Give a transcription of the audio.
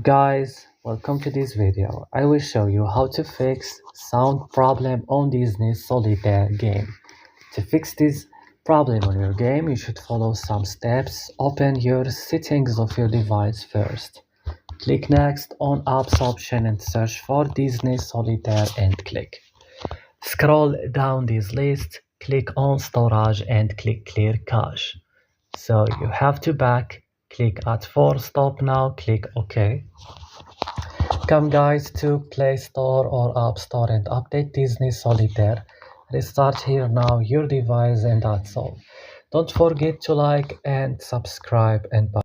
Guys, welcome to this video. I will show you how to fix sound problem on Disney Solitaire game. To fix this problem on your game, you should follow some steps. Open your settings of your device first. Click next on apps option and search for Disney Solitaire and click. Scroll down this list, click on storage and click clear cache. So you have to back, click at 4, stop now, click OK. Come guys to Play Store or App Store and update Disney Solitaire. Restart here now your device and that's all. Don't forget to like and subscribe and bye.